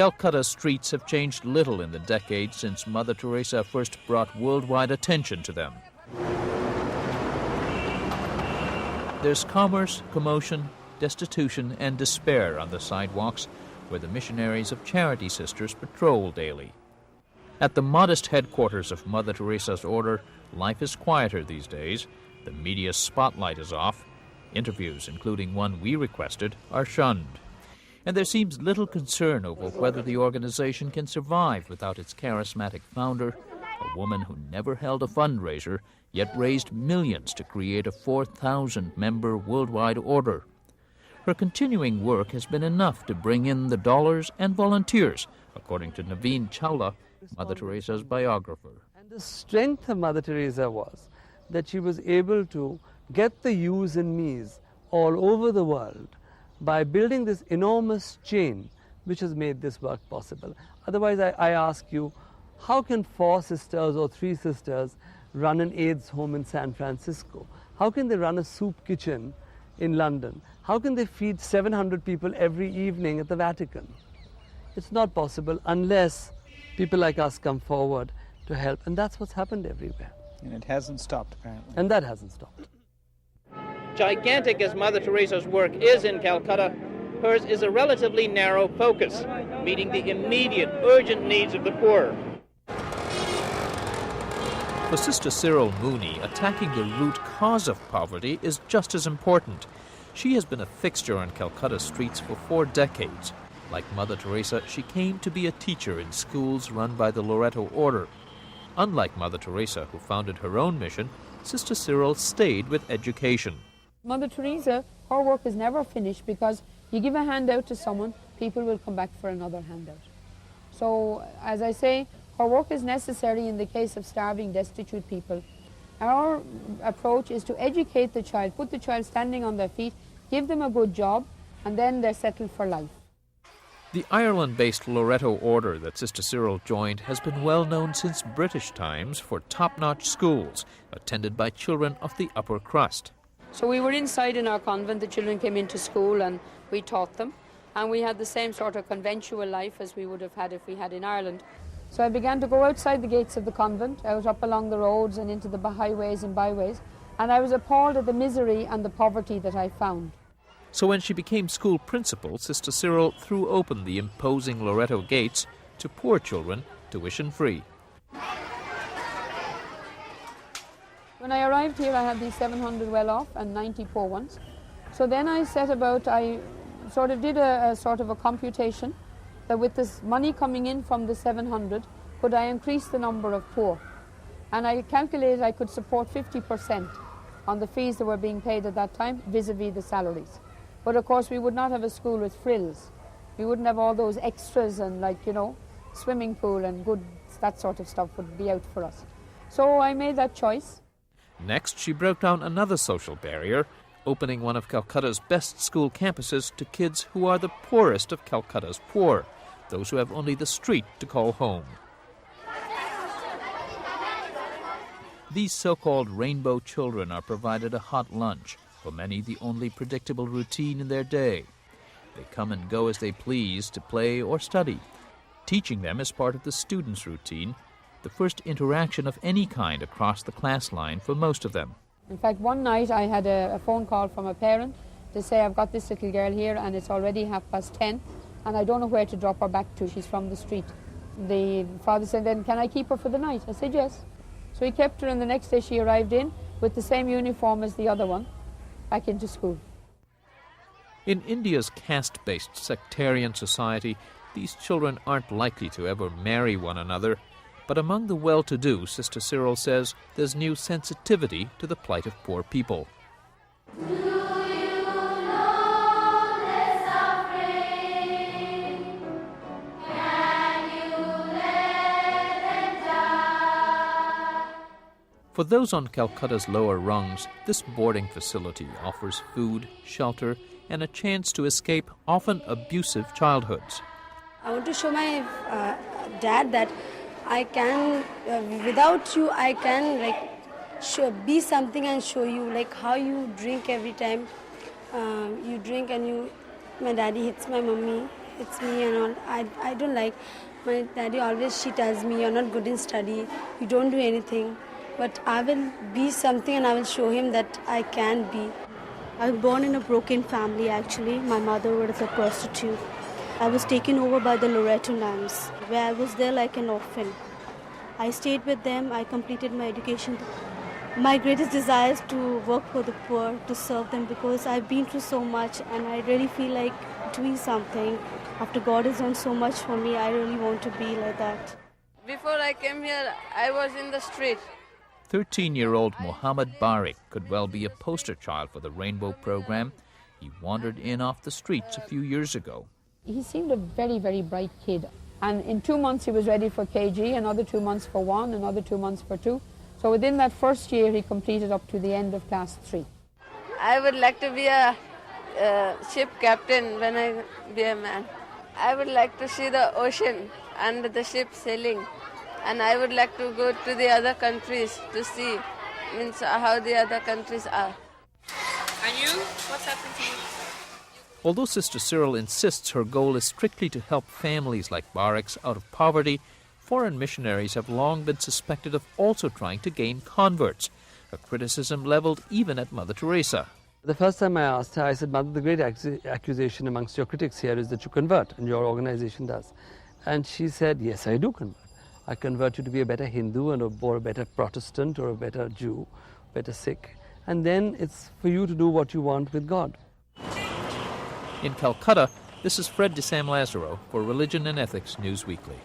Calcutta's streets have changed little in the decades since Mother Teresa first brought worldwide attention to them. There's commerce, commotion, destitution, and despair on the sidewalks where the missionaries of Charity Sisters patrol daily. At the modest headquarters of Mother Teresa's order, life is quieter these days. The media spotlight is off. Interviews, including one we requested, are shunned. And there seems little concern over whether the organization can survive without its charismatic founder, a woman who never held a fundraiser, yet raised millions to create a 4,000-member worldwide order. Her continuing work has been enough to bring in the dollars and volunteers, according to Naveen Chawla, Mother Teresa's biographer. And the strength of Mother Teresa was that she was able to get the yous and me's all over the world by building this enormous chain which has made this work possible. Otherwise, I ask you, how can 4 sisters or 3 sisters run an AIDS home in San Francisco? How can they run a soup kitchen in London? How can they feed 700 people every evening at the Vatican? It's not possible unless people like us come forward to help, and that's what's happened everywhere. And it hasn't stopped, apparently. And that hasn't stopped. Gigantic as Mother Teresa's work is in Calcutta, hers is a relatively narrow focus, meeting the immediate, urgent needs of the poor. For Sister Cyril Mooney, attacking the root cause of poverty is just as important. She has been a fixture on Calcutta's streets for 4 decades. Like Mother Teresa, she came to be a teacher in schools run by the Loreto Order. Unlike Mother Teresa, who founded her own mission, Sister Cyril stayed with education. Mother Teresa, her work is never finished because you give a handout to someone, people will come back for another handout. So, as I say, her work is necessary in the case of starving, destitute people. Our approach is to educate the child, put the child standing on their feet, give them a good job, and then they're settled for life. The Ireland-based Loreto Order that Sister Cyril joined has been well known since British times for top-notch schools attended by children of the upper crust. So we were inside in our convent, the children came into school and we taught them, and we had the same sort of conventual life as we would have had if we had in Ireland. So I began to go outside the gates of the convent, out up along the roads and into the highways and byways, and I was appalled at the misery and the poverty that I found. So when she became school principal, Sister Cyril threw open the imposing Loreto gates to poor children, tuition-free. When I arrived here, I had these 700 well-off and 90 poor ones. So then I set about, I sort of did a sort of a computation that with this money coming in from the 700, could I increase the number of poor? And I calculated I could support 50% on the fees that were being paid at that time vis-a-vis the salaries. But of course we would not have a school with frills. We wouldn't have all those extras and swimming pool and good, that sort of stuff would be out for us. So I made that choice. Next, she broke down another social barrier, opening one of Calcutta's best school campuses to kids who are the poorest of Calcutta's poor, those who have only the street to call home. These so-called rainbow children are provided a hot lunch, for many the only predictable routine in their day. They come and go as they please to play or study. Teaching them is part of the students' routine, the first interaction of any kind across the class line for most of them. In fact, one night I had a phone call from a parent to say, I've got this little girl here and it's already 10:30 and I don't know where to drop her back to. She's from the street. The father said, then can I keep her for the night? I said, yes. So he kept her, and the next day she arrived in with the same uniform as the other one, back into school. In India's caste-based sectarian society, these children aren't likely to ever marry one another. But among the well-to-do, Sister Cyril says, there's new sensitivity to the plight of poor people. Do you know their suffering? Can you let them die? For those on Calcutta's lower rungs, this boarding facility offers food, shelter, and a chance to escape often abusive childhoods. I want to show my dad that I can, without you, I can be something and show you, like how you drink every time. You drink and my daddy hits my mummy, it's me and all. I don't like. My daddy always, she tells me, you're not good in study, you don't do anything. But I will be something and I will show him that I can be. I was born in a broken family actually. My mother was a prostitute. I was taken over by the Loreto nuns, where I was there like an orphan. I stayed with them, I completed my education. My greatest desire is to work for the poor, to serve them, because I've been through so much and I really feel like doing something. After God has done so much for me, I really want to be like that. Before I came here, I was in the street. 13-year-old Mohammed Barik could well be a poster child for the Rainbow program. He wandered in off the streets a few years ago. He seemed a very, very bright kid. And in 2 months he was ready for KG, another 2 months for 1, another 2 months for 2. So within that first year he completed up to the end of class 3. I would like to be a ship captain when I be a man. I would like to see the ocean and the ship sailing. And I would like to go to the other countries to see how the other countries are. And you? What's happened to you? Although Sister Cyril insists her goal is strictly to help families like Barik's out of poverty, foreign missionaries have long been suspected of also trying to gain converts, a criticism levelled even at Mother Teresa. The first time I asked her, I said, Mother, the great accusation amongst your critics here is that you convert, and your organization does. And she said, yes, I do convert. I convert you to be a better Hindu or a better Protestant or a better Jew, better Sikh. And then it's for you to do what you want with God. In Calcutta, this is Fred de Sam Lazaro for Religion and Ethics Newsweekly.